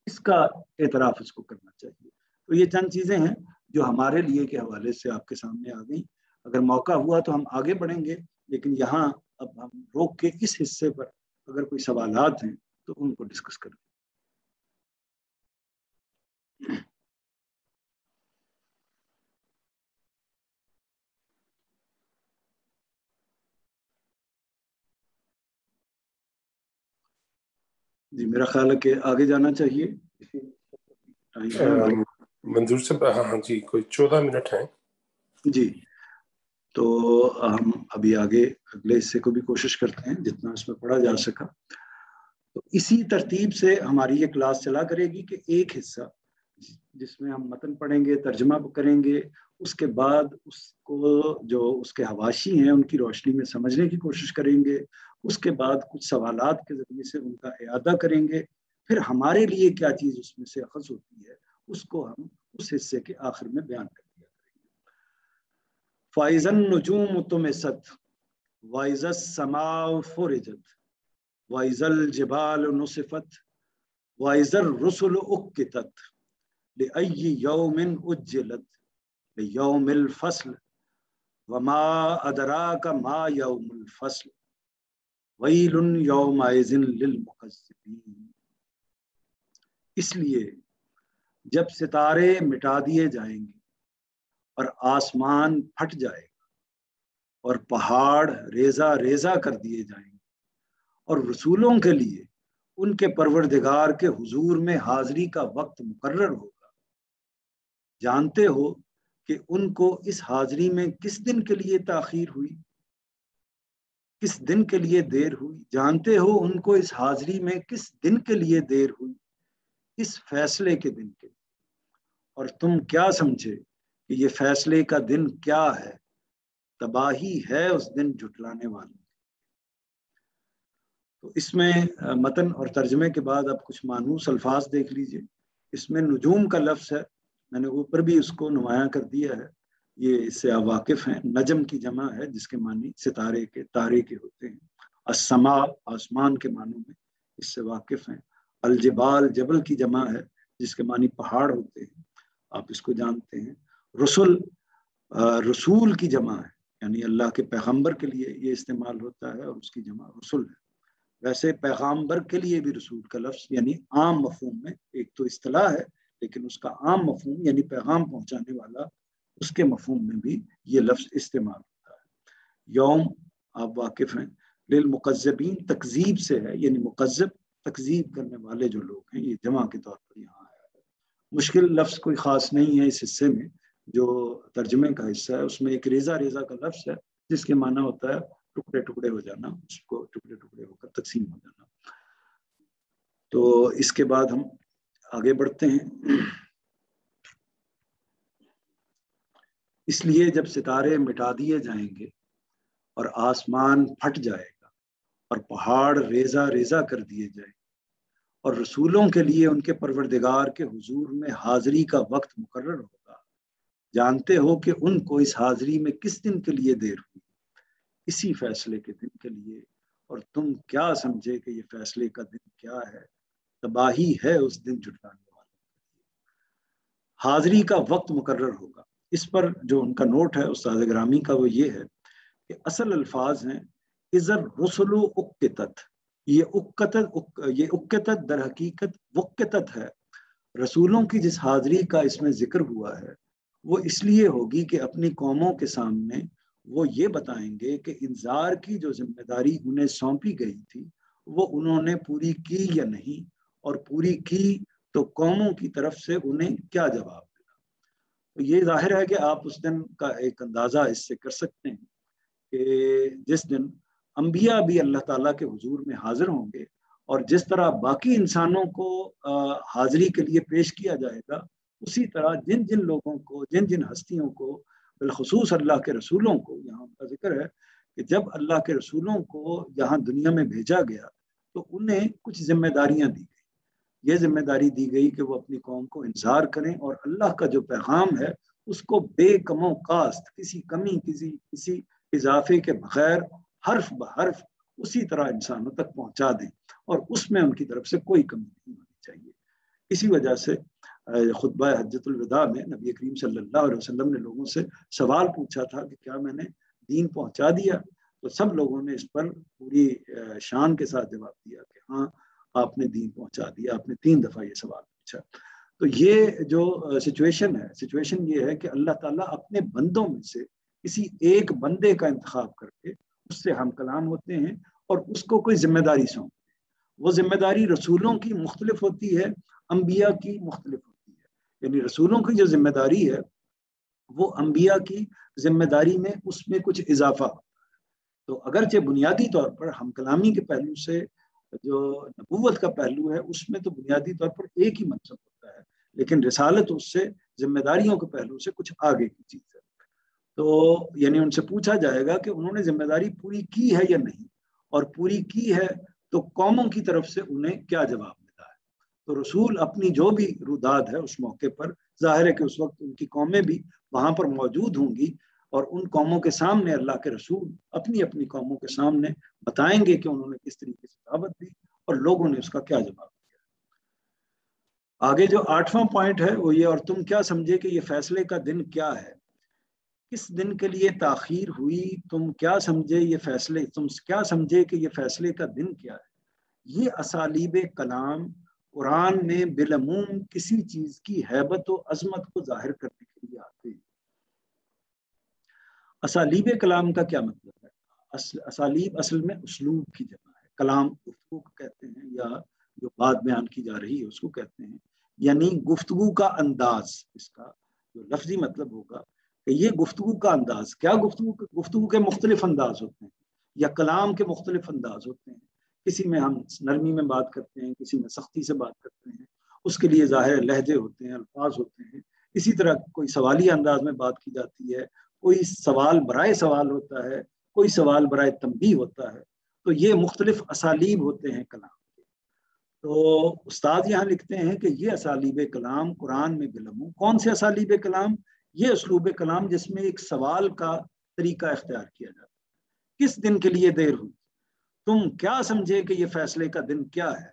اس کا اعتراف اس کو کرنا چاہیے۔ تو یہ چند چیزیں ہیں جو ہمارے لیے کے حوالے سے آپ کے سامنے آ گئی۔ اگر موقع ہوا تو ہم آگے بڑھیں گے، لیکن یہاں اب ہم روک کے اس حصے پر اگر کوئی سوالات ہیں تو ان کو ڈسکس کریں۔ جی میرا خیال ہے کہ آگے جانا چاہیے۔ منظور صاحب ہاں جی، کوئی 14 منٹ ہیں جی، تو ہم ابھی آگے اگلے حصے کو بھی کوشش کرتے ہیں جتنا اس میں پڑھا جا سکا۔ تو اسی ترتیب سے ہماری یہ کلاس چلا کرے گی کہ ایک حصہ جس میں ہم متن پڑھیں گے، ترجمہ کریں گے، اس کے بعد اس کو جو اس کے حواشی ہیں ان کی روشنی میں سمجھنے کی کوشش کریں گے، اس کے بعد کچھ سوالات کے ذریعے سے ان کا اعادہ کریں گے، پھر ہمارے لیے کیا چیز اس میں سے اخذ ہوتی ہے اس کو ہم اس حصے کے آخر میں بیان کر دیا کریں گے۔ فَإِذَا النُّجُومُ طُمِسَتْ وَإِذَا السَّمَاءُ فُرِجَتْ وَإِذَا الْجِبَالُ نُصِفَتْ وَإِذَا الرُّسُلُ أُقِّتَتْ لِأَيِّ يَوْمٍ أُجِّلَتْ لِيَوْمِ الْفَصْلِ وَمَا أَدْرَاكَ مَا يَوْمُ الْفَصْلِ وَيْلٌ يَوْمَئِذٍ لِلْمُكَذِّبِينَ۔ اس لیے جب ستارے مٹا دیے جائیں گے اور آسمان پھٹ جائے گا اور پہاڑ ریزہ ریزہ کر دیے جائیں گے اور رسولوں کے لیے ان کے پروردگار کے حضور میں حاضری کا وقت مقرر ہوگا، جانتے ہو کہ ان کو اس حاضری میں کس دن کے لیے تاخیر ہوئی، کس دن کے لیے دیر ہوئی، جانتے ہو ان کو اس حاضری میں کس دن کے لیے دیر ہوئی، اس فیصلے کے دن کے لیے، اور تم کیا سمجھے کہ یہ فیصلے کا دن کیا ہے، تباہی ہے اس دن جھٹلانے والوں۔ تو اس میں متن اور ترجمے کے بعد اب کچھ مانوس الفاظ دیکھ لیجئے۔ اس میں نجوم کا لفظ ہے، میں نے اوپر بھی اس کو نمایاں کر دیا ہے، یہ اس سے آپ واقف ہیں۔ نجم کی جمع ہے جس کے معنی ستارے کے، تارے کے ہوتے ہیں۔ السماء آسمان کے معنوں میں اس سے واقف ہیں۔ الجبال جبل کی جمع ہے جس کے معنی پہاڑ ہوتے ہیں، آپ اس کو جانتے ہیں۔ رسول رسول کی جمع ہے، یعنی اللہ کے پیغمبر کے لیے یہ استعمال ہوتا ہے اور اس کی جمع رسول ہے۔ ویسے پیغمبر کے لیے بھی رسول کا لفظ یعنی عام مفہوم میں، ایک تو اصطلاح ہے لیکن اس کا عام مفہوم یعنی پیغام پہنچانے والا، اس کے مفہوم میں بھی یہ لفظ استعمال ہوتا ہے۔ یوم آپ واقف ہیں، للمکذبین تکذیب سے ہے، یعنی مکذب تکذیب کرنے والے جو لوگ ہیں، یہ جمع کے طور پر یہاں آیا ہے۔ مشکل لفظ کوئی خاص نہیں ہے اس حصے میں، جو ترجمے کا حصہ ہے اس میں ایک ریزہ ریزہ کا لفظ ہے جس کے معنی ہوتا ہے ٹکڑے ٹکڑے ہو جانا، اس کو ٹکڑے ٹکڑے ہو کر تقسیم ہو جانا۔ تو اس کے بعد ہم آگے بڑھتے ہیں۔ اس لیے جب ستارے مٹا دیے جائیں گے اور آسمان پھٹ جائے گا اور پہاڑ ریزہ ریزہ کر دیے جائیں گے اور رسولوں کے لیے ان کے پروردگار کے حضور میں حاضری کا وقت مقرر ہوگا، جانتے ہو کہ ان کو اس حاضری میں کس دن کے لیے دیر ہوئی، اسی فیصلے کے دن کے لیے، اور تم کیا سمجھے کہ یہ فیصلے کا دن کیا ہے، تباہی ہے اس دن جھٹلانے والوں کے لیے۔ حاضری کا وقت مقرر ہوگا۔ اس پر جو ان کا نوٹ ہے استاد گرامی کا وہ یہ ہے کہ اصل الفاظ ہیں اذر رسل اقتت، یہ اقتت در حقیقت وقتت ہے۔ رسولوں کی جس حاضری کا اس میں ذکر ہوا ہے وہ اس لیے ہوگی کہ اپنی قوموں کے سامنے وہ یہ بتائیں گے کہ انذار کی جو ذمہ داری انہیں سونپی گئی تھی وہ انہوں نے پوری کی یا نہیں، اور پوری کی تو قوموں کی طرف سے انہیں کیا جواب ملا۔ تو یہ ظاہر ہے کہ آپ اس دن کا ایک اندازہ اس سے کر سکتے ہیں کہ جس دن انبیاء بھی اللہ تعالیٰ کے حضور میں حاضر ہوں گے، اور جس طرح باقی انسانوں کو حاضری کے لیے پیش کیا جائے گا، اسی طرح جن جن لوگوں کو، جن جن ہستیوں کو، بالخصوص اللہ کے رسولوں کو، یہاں کا ذکر ہے کہ جب اللہ کے رسولوں کو یہاں دنیا میں بھیجا گیا تو انہیں کچھ ذمہ داریاں دی گئی۔ یہ ذمہ داری دی گئی کہ وہ اپنی قوم کو انذار کریں اور اللہ کا جو پیغام ہے اس کو بے کم و کاست، کسی کمی، کسی اضافے کے بغیر، حرف بحرف اسی طرح انسانوں تک پہنچا دیں، اور اس میں ان کی طرف سے کوئی کمی نہیں ہونی چاہیے۔ اسی وجہ سے خطبہ حجۃ الوداع میں نبی کریم صلی اللہ علیہ وسلم نے لوگوں سے سوال پوچھا تھا کہ کیا میں نے دین پہنچا دیا؟ تو سب لوگوں نے اس پر پوری شان کے ساتھ جواب دیا کہ ہاں آپ نے دین پہنچا دیا۔ آپ نے 3 دفعہ یہ سوال پوچھا۔ تو یہ جو سچویشن یہ ہے کہ اللہ تعالیٰ اپنے بندوں میں سے کسی ایک بندے کا انتخاب کر کے اس سے ہم کلام ہوتے ہیں اور اس کو کوئی ذمہ داری سونپتے ہیں۔ وہ ذمہ داری رسولوں کی مختلف ہوتی ہے، انبیاء کی مختلف ہوتی ہے۔ یعنی رسولوں کی جو ذمہ داری ہے وہ انبیاء کی ذمہ داری میں اس میں کچھ اضافہ ہوتا ہے۔ تو اگرچہ بنیادی طور پر ہم کلامی کے پہلو سے جو نبوت کا پہلو ہے اس میں تو بنیادی طور پر ایک ہی منصب ہوتا ہے، لیکن رسالت اس سے ذمہ داریوں کے پہلو سے کچھ آگے کی چیز ہے۔ تو یعنی ان سے پوچھا جائے گا کہ انہوں نے ذمہ داری پوری کی ہے یا نہیں، اور پوری کی ہے تو قوموں کی طرف سے انہیں کیا جواب ملا ہے۔ تو رسول اپنی جو بھی روداد ہے اس موقع پر، ظاہر ہے کہ اس وقت ان کی قومیں بھی وہاں پر موجود ہوں گی، اور ان قوموں کے سامنے اللہ کے رسول اپنی اپنی قوموں کے سامنے بتائیں گے کہ انہوں نے کس طریقے سے دعوت دی اور لوگوں نے اس کا کیا جواب دیا۔ آگے جو 8واں پوائنٹ ہے وہ یہ، اور تم کیا سمجھے کہ یہ فیصلے کا دن کیا ہے؟ کس دن کے لیے تاخیر ہوئی؟ تم کیا سمجھے کہ یہ فیصلے کا دن کیا ہے؟ یہ اسالیب کلام قرآن میں بالعموم کسی چیز کی ہیبت و عظمت کو ظاہر کرنے کے لیے آتے ہیں۔ اسالیب کلام کا کیا مطلب ہے؟ اسالیب اصل میں اسلوب کی جمع ہے۔ کلام گفتگو کو کہتے ہیں، یا جو بات بیان کی جا رہی ہے اس کو کہتے ہیں، یعنی گفتگو کا انداز۔ اس کا جو لفظی مطلب ہوگا کہ یہ گفتگو کا انداز کیا، گفتگو کے مختلف انداز ہوتے ہیں، یا کلام کے مختلف انداز ہوتے ہیں۔ کسی میں ہم نرمی میں بات کرتے ہیں، کسی میں سختی سے بات کرتے ہیں، اس کے لیے ظاہر لہجے ہوتے ہیں، الفاظ ہوتے ہیں۔ اسی طرح کوئی سوالی انداز میں بات کی جاتی ہے، کوئی سوال برائے سوال ہوتا ہے، کوئی سوال برائے تنبیہ ہوتا ہے۔ تو یہ مختلف اسالیب ہوتے ہیں کلام کے۔ تو استاد یہاں لکھتے ہیں کہ یہ اسالیب کلام قرآن میں بالعموم، کون سے اسالیب کلام؟ یہ اسلوب کلام جس میں ایک سوال کا طریقہ اختیار کیا جاتا ہے۔ کس دن کے لیے دیر ہوئی؟ تم کیا سمجھے کہ یہ فیصلے کا دن کیا ہے؟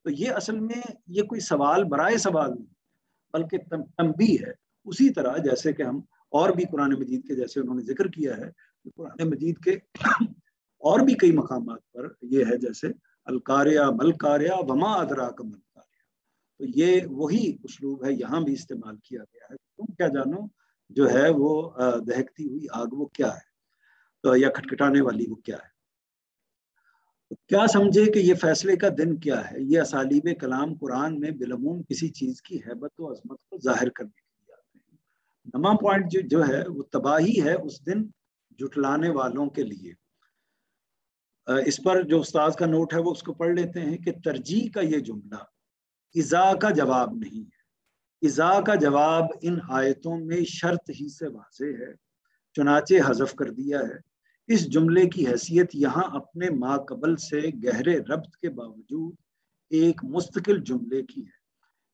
تو یہ اصل میں یہ کوئی سوال برائے سوال نہیں، بلکہ تنبیہ ہے۔ اسی طرح جیسے کہ ہم اور بھی قرآن مجید کے، جیسے انہوں نے ذکر کیا ہے کہ قرآن مجید کے اور بھی کئی مقامات پر یہ ہے، جیسے القاریہ ملقاریہ وما ادراک ملقاریہ۔ تو یہ وہی اسلوب ہے، یہاں بھی استعمال کیا گیا ہے۔ تم کیا جانو جو ہے وہ دہکتی ہوئی آگ وہ کیا ہے، تو یا کھٹکھٹانے والی وہ کیا ہے۔ کیا سمجھے کہ یہ فیصلے کا دن کیا ہے؟ یہ اسالیب کلام قرآن میں بالعموم کسی چیز کی ہیبت و عظمت کو ظاہر کرنے کے لیے آتے ہیں۔ 9واں پوائنٹ جو ہے وہ تباہی ہے اس دن جھٹلانے والوں کے لیے۔ اس پر جو استاد کا نوٹ ہے وہ اس کو پڑھ لیتے ہیں کہ ترجیح کا یہ جملہ اذا کا جواب نہیں ہے۔ اذا کا جواب ان آیتوں میں شرط ہی سے واضح ہے، چنانچہ حذف کر دیا ہے۔ اس جملے کی حیثیت یہاں اپنے ما قبل سے گہرے ربط کے باوجود ایک مستقل جملے کی ہے۔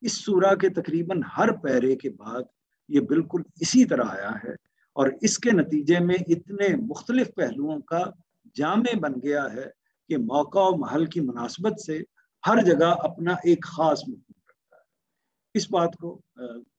اس سورہ کے تقریباً ہر پیرے کے بعد یہ بالکل اسی طرح آیا ہے، اور اس کے نتیجے میں اتنے مختلف پہلوؤں کا جامع بن گیا ہے کہ موقع و محل کی مناسبت سے ہر جگہ اپنا ایک خاص مفہوم رکھتا ہے۔ اس بات کو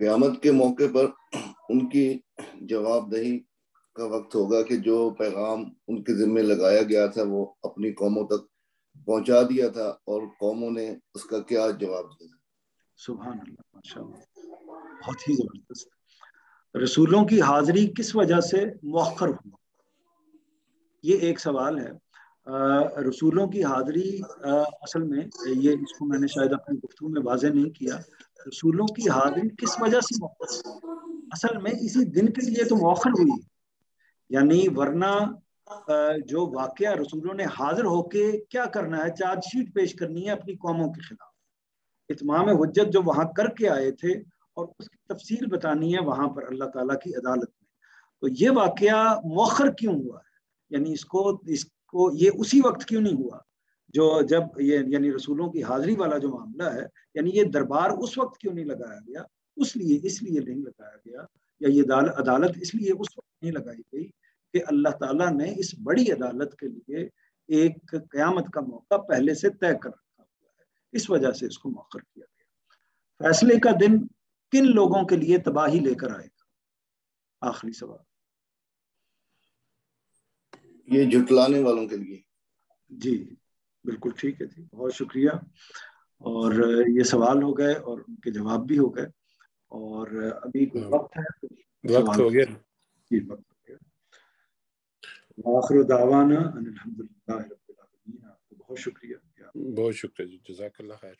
قیامت کے موقع پر ان کی جواب دہی کا وقت ہوگا کہ جو پیغام ان کے ذمہ لگایا گیا تھا وہ اپنی قوموں تک پہنچا دیا تھا اور قوموں نے اس کا کیا جواب دیا. سبحان اللہ، ماشاءاللہ، بہت ہی زبردست. رسولوں کی حاضری کس وجہ سے مؤخر ہوا؟ یہ ایک سوال ہے. رسولوں کی حاضری اصل میں یہ اس کو میں نے شاید اپنی گفتگو میں واضح نہیں کیا. رسولوں کی حاضری کس وجہ سے مؤخر ہوئی؟ اصل میں اسی دن کے لیے تو مؤخر ہوئی، یعنی ورنہ جو واقعہ رسولوں نے حاضر ہو کے کیا کرنا ہے، چارج شیٹ پیش کرنی ہے اپنی قوموں کے خلاف، اتمام حجت جو وہاں کر کے آئے تھے اور اس کی تفصیل بتانی ہے وہاں پر اللہ تعالیٰ کی عدالت میں. تو یہ واقعہ مؤخر کیوں ہوا ہے، یعنی اس کو یہ اسی وقت کیوں نہیں ہوا جو جب یہ یعنی رسولوں کی حاضری والا جو معاملہ ہے، یعنی یہ دربار اس وقت کیوں نہیں لگایا گیا، اس لیے نہیں لگایا گیا، یا یہ عدالت اس لیے اس وقت نہیں لگائی گئی کہ اللہ تعالیٰ نے اس بڑی عدالت کے لیے ایک قیامت کا موقع پہلے سے طے کر رکھا ہوا ہے، اس وجہ سے اس کو مؤخر کیا گیا. فیصلے کا دن کن لوگوں کے لیے تباہی لے کر آئے گا؟ آخری سوال. یہ جھٹلانے والوں کے لیے. جی بالکل ٹھیک ہے جی، بہت شکریہ. اور یہ سوال ہو گئے اور ان کے جواب بھی ہو گئے، اور ابھی کوئی وقت ہے تو وقت ہو گیا. جی وقت ہو گیا. آخر دعوانا ان الحمدللہ رب العالمین. آپ کو بہت شکریہ. بہت شکریہ جی، جزاک اللہ خیر.